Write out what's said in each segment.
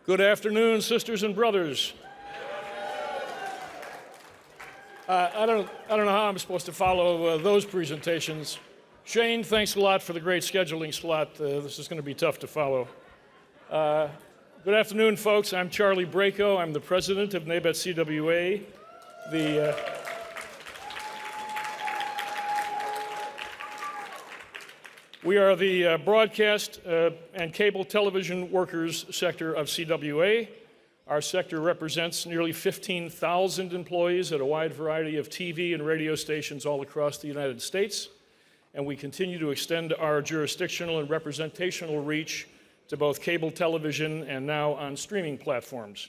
Good afternoon, sisters and brothers. I don't know how I'm supposed to follow those presentations. Shane, thanks a lot for the great scheduling slot. This is going to be tough to follow. Good afternoon, folks. I'm Charlie Braico. I'm the president of NABET-CWA. We are the broadcast and cable television workers sector of CWA. Our sector represents nearly 15,000 employees at a wide variety of TV and radio stations all across the United States, and we continue to extend our jurisdictional and representational reach to both cable television and now on streaming platforms.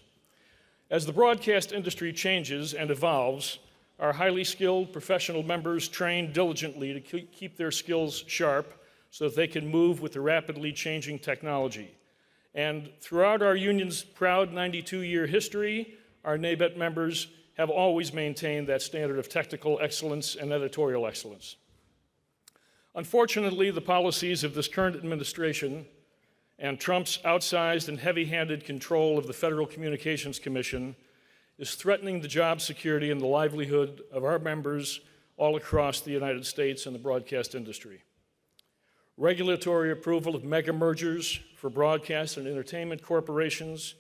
As the broadcast industry changes and evolves, our highly skilled professional members train diligently to keep their skills sharp so that they can move with the rapidly changing technology. And throughout our union's proud 92-year history, our NABET members have always maintained that standard of technical excellence and editorial excellence. Unfortunately, the policies of this current administration and Trump's outsized and heavy-handed control of the Federal Communications Commission is threatening the job security and the livelihood of our members all across the United States and the broadcast industry. Regulatory approval of mega mergers for broadcast and entertainment corporations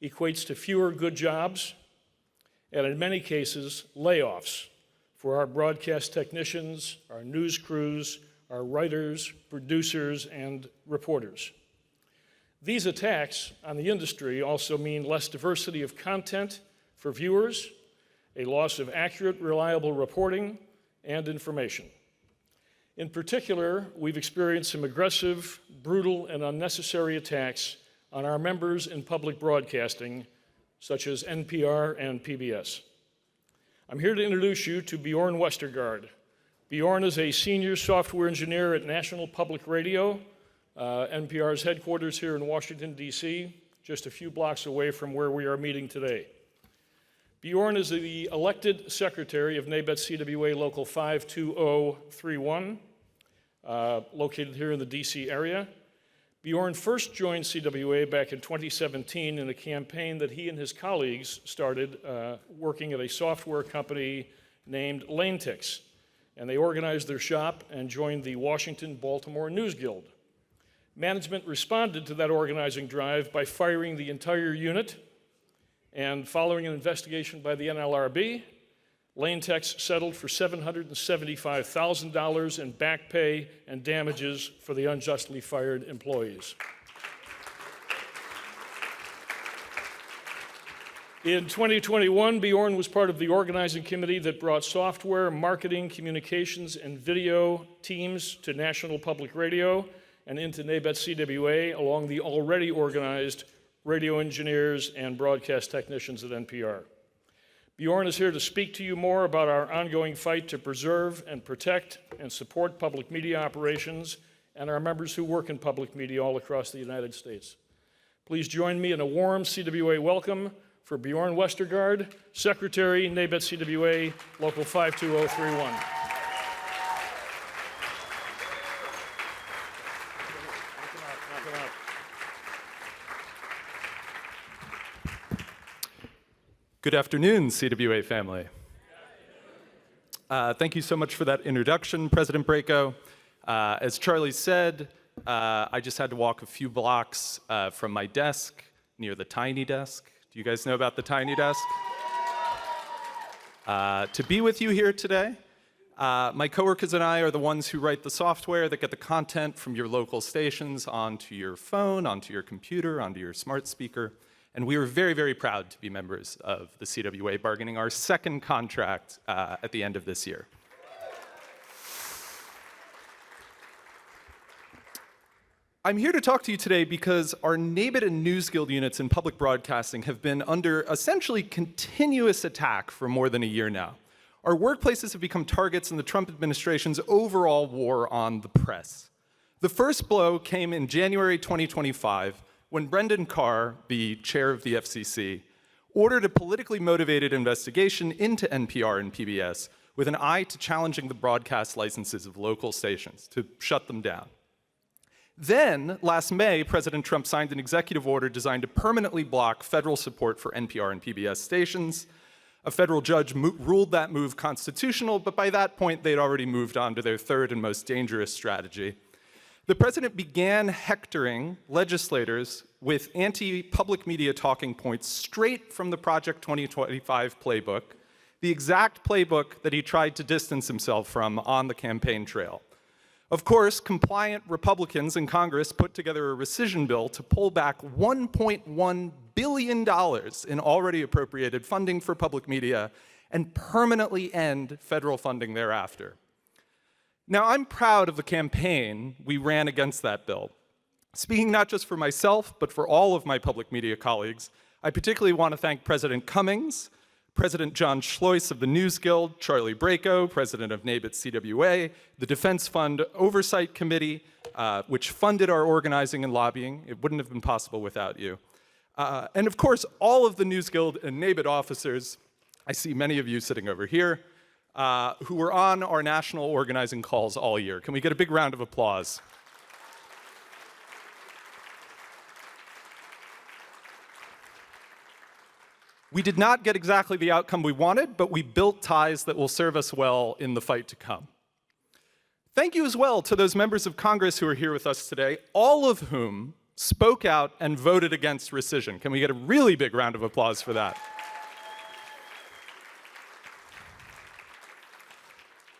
equates to fewer good jobs and, in many cases, layoffs for our broadcast technicians, our news crews, our writers, producers, and reporters. These attacks on the industry also mean less diversity of content for viewers, a loss of accurate, reliable reporting and information. In particular, we've experienced some aggressive, brutal, and unnecessary attacks on our members in public broadcasting, such as NPR and PBS. I'm here to introduce you to Björn Westergard. Björn is a senior software engineer at National Public Radio, NPR's headquarters here in Washington, D.C., just a few blocks away from where we are meeting today. Björn is the elected secretary of NABET-CWA Local 52031, located here in the DC area. Björn first joined CWA back in 2017 in a campaign that he and his colleagues started working at a software company named Lanetix. And they organized their shop and joined the Washington-Baltimore News Guild. Management responded to that organizing drive by firing the entire unit. And following an investigation by the NLRB, Lanetix settled for $775,000 in back pay and damages for the unjustly fired employees. In 2021, Björn was part of the organizing committee that brought software, marketing, communications, and video teams to National Public Radio and into NABET-CWA along the already organized radio engineers and broadcast technicians at NPR. Björn is here to speak to you more about our ongoing fight to preserve and protect and support public media operations and our members who work in public media all across the United States. Please join me in a warm CWA welcome for Björn Westergard, Secretary, NABET-CWA, Local 52031. Good afternoon, CWA family. Thank you so much for that introduction, President Braico. As Charlie said, I just had to walk a few blocks from my desk near the Tiny Desk. Do you guys know about the Tiny Desk? To be with you here today. My coworkers and I are the ones who write the software that get the content from your local stations onto your phone, onto your computer, onto your smart speaker. And we are very, very proud to be members of the CWA, bargaining our second contract at the end of this year. I'm here to talk to you today because our NABET and News Guild units in public broadcasting have been under essentially continuous attack for more than a year now. Our workplaces have become targets in the Trump administration's overall war on the press. The first blow came in January 2025, when Brendan Carr, the chair of the FCC, ordered a politically motivated investigation into NPR and PBS with an eye to challenging the broadcast licenses of local stations, to shut them down. Then, last May, President Trump signed an executive order designed to permanently block federal support for NPR and PBS stations. A federal judge ruled that move constitutional, but by that point, they'd already moved on to their third and most dangerous strategy. The president began hectoring legislators with anti-public media talking points straight from the Project 2025 playbook, the exact playbook that he tried to distance himself from on the campaign trail. Of course, compliant Republicans in Congress put together a rescission bill to pull back $1.1 billion in already appropriated funding for public media and permanently end federal funding thereafter. Now, I'm proud of the campaign we ran against that bill. Speaking not just for myself, but for all of my public media colleagues, I particularly want to thank President Cummings, President John Schlois of the News Guild, Charlie Braico, president of NABET-CWA, the Defense Fund Oversight Committee, which funded our organizing and lobbying. It wouldn't have been possible without you. And of course, all of the News Guild and NABET officers, I see many of you sitting over here, who were on our national organizing calls all year. Can we get a big round of applause? We did not get exactly the outcome we wanted, but we built ties that will serve us well in the fight to come. Thank you as well to those members of Congress who are here with us today, all of whom spoke out and voted against rescission. Can we get a really big round of applause for that?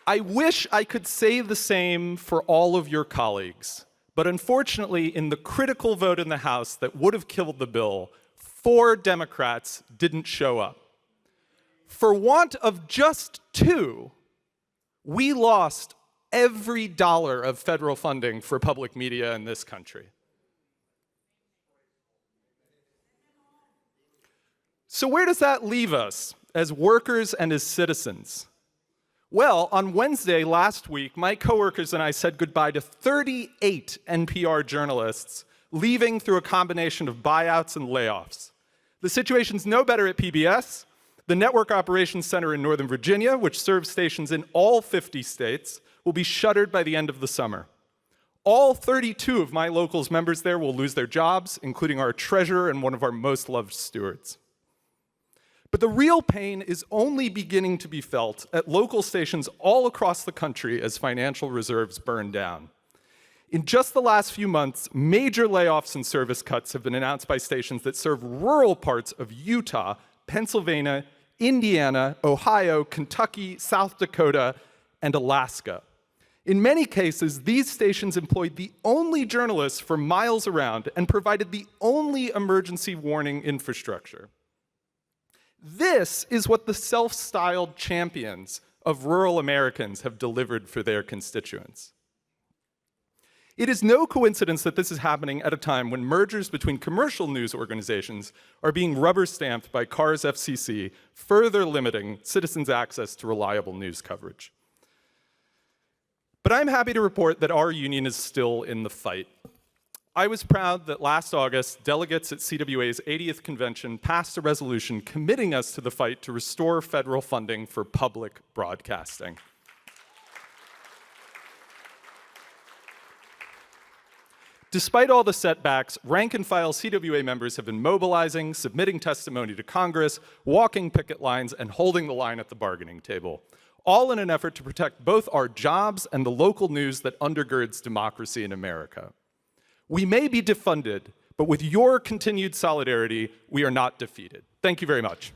I wish I could say the same for all of your colleagues, but unfortunately, in the critical vote in the House that would have killed the bill, 4 Democrats didn't show up. For want of just 2, we lost every dollar of federal funding for public media in this country. So where does that leave us as workers and as citizens? Well, on Wednesday last week, my coworkers and I said goodbye to 38 NPR journalists, leaving through a combination of buyouts and layoffs. The situation's no better at PBS. The Network Operations Center in Northern Virginia, which serves stations in all 50 states, will be shuttered by the end of the summer. All 32 of my locals members there will lose their jobs, including our treasurer and one of our most loved stewards. But the real pain is only beginning to be felt at local stations all across the country as financial reserves burn down. In just the last few months, major layoffs and service cuts have been announced by stations that serve rural parts of Utah, Pennsylvania, Indiana, Ohio, Kentucky, South Dakota, and Alaska. In many cases, these stations employed the only journalists for miles around and provided the only emergency warning infrastructure. This is what the self-styled champions of rural Americans have delivered for their constituents. It is no coincidence that this is happening at a time when mergers between commercial news organizations are being rubber-stamped by Carr's FCC, further limiting citizens' access to reliable news coverage. But I'm happy to report that our union is still in the fight. I was proud that last August, delegates at CWA's 80th convention passed a resolution committing us to the fight to restore federal funding for public broadcasting. Despite all the setbacks, rank-and-file CWA members have been mobilizing, submitting testimony to Congress, walking picket lines, and holding the line at the bargaining table, all in an effort to protect both our jobs and the local news that undergirds democracy in America. We may be defunded, but with your continued solidarity, we are not defeated. Thank you very much.